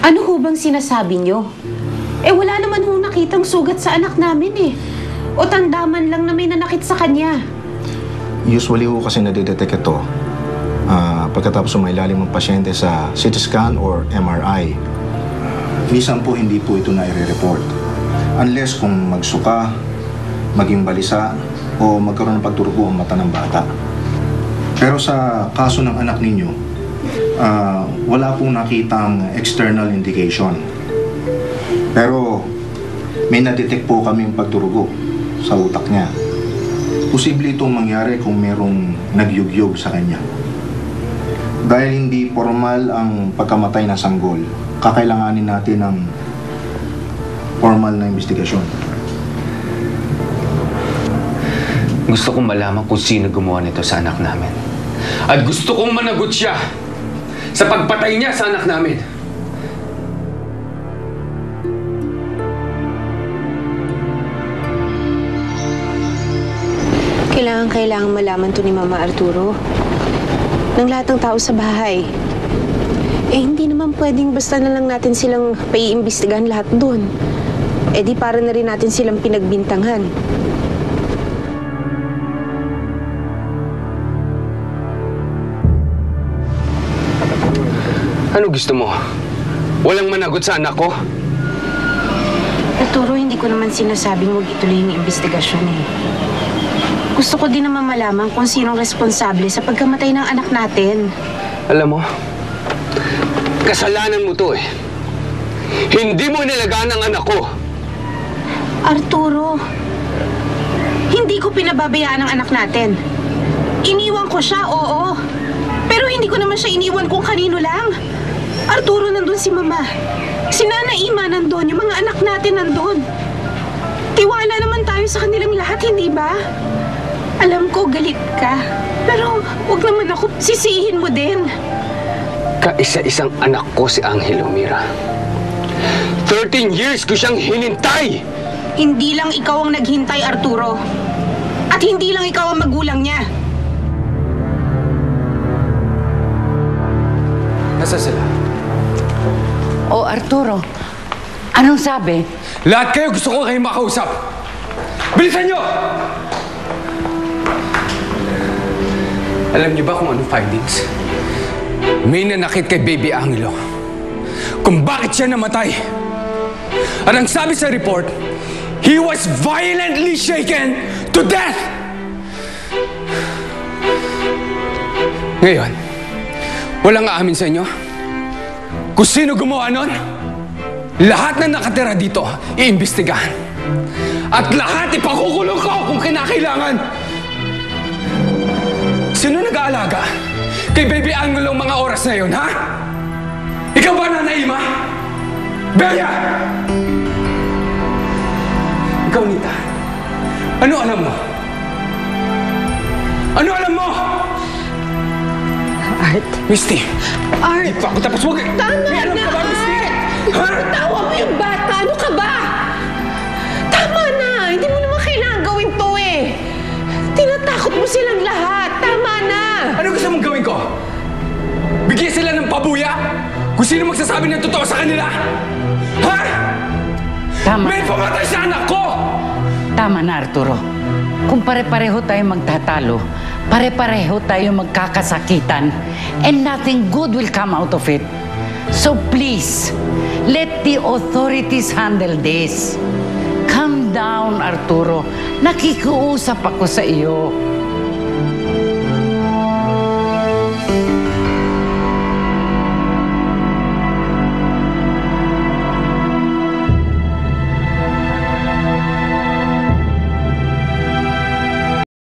Ano ho bang sinasabi nyo? Wala naman hong nakitang sugat sa anak namin eh. O tangdaman lang na may nanakit sa kanya. Usually ho kasi nadidetect ito pagkatapos umailalim ng pasyente sa CT scan or MRI. Minsan po hindi po ito na-report. Unless kung magsuka, maging balisa, o magkaroon ng pagdurugo ang mata ng bata. Pero sa kaso ng anak ninyo, wala pong nakitang external indication. Pero may na-detect po kaming pagdurugo sa utak niya. Posible itong mangyari kung merong nagyugyug sa kanya. Dahil hindi formal ang pagkamatay ng sanggol, kakailanganin natin ng formal na investigasyon. Gusto kong malaman kung sino gumawa nito sa anak namin. At gusto kong managot siya sa pagpatay niya sa anak namin. Kailangan malaman to ni Mama Arturo. Ng lahat ng tao sa bahay. Hindi naman pwedeng basta na lang natin silang paiimbestigahan lahat doon. Di para na rin natin silang pinagbintangan. Ano gusto mo? Walang managot sa anak ko? Arturo, hindi ko naman sinasabing huwag ituloy yung investigasyon eh. Gusto ko din naman malaman kung sinong responsable sa pagkamatay ng anak natin. Alam mo, kasalanan mo to eh. Hindi mo inalagaan ang anak ko. Arturo, hindi ko pinababayaan ang anak natin. Iniwan ko siya, oo. Pero hindi ko naman siya iniwan kung kanino lang. Arturo, nandun si Mama. Si Nana Ima nandun, yung mga anak natin nandun. Tiwala naman tayo sa kanilang lahat, hindi ba? Alam ko, galit ka. Pero huwag naman ako sisihin mo din. Kaisa-isang anak ko si Angelo, Mira. 13 years ko siyang hinintay! Hindi lang ikaw ang naghintay, Arturo. At hindi lang ikaw ang magulang niya. Nasa sila? Oh, Arturo. Anong sabi? Lahat kayo gusto ko kayo makausap! Bilisan niyo! Alam niyo ba kung anong findings? May nanakit kay Baby Angelo. Kung bakit siya namatay. At ang sabi sa report, he was violently shaken to death! Ngayon, walang aamin sa inyo? Kung sino gumawa nun? Lahat na nakatira dito, iimbestigahan. At lahat ipakukulong ko kung kinakailangan. Sino nag-aalaga kay Baby Angelo ang mga oras na yun, ha? Ikaw ba, Nana Ima? Bea! Ikaw, Nita. Ano alam mo? Ano alam mo? Art. Misty. Art. Di pa ako tapos huwag. Tama may alam na, ka ba, Misty? Ha? Tawa mo yung bata. Ano ka ba? Tama na. Hindi mo naman kailangan gawin to eh. Tinatakot mo silang lahat. Tama na. Ano gusto mong gawin ko? Bigyan sila ng pabuya? Kung sino magsasabi ng totoo sa kanila? Ha? Tama. May pumatay sa anak ko! Tama na, Arturo. Kung pare-pareho tayo magtatalo, pare-pareho tayo magkakasakitan, and nothing good will come out of it. So please, let the authorities handle this. Calm down, Arturo. Nakikiusap ako sa iyo.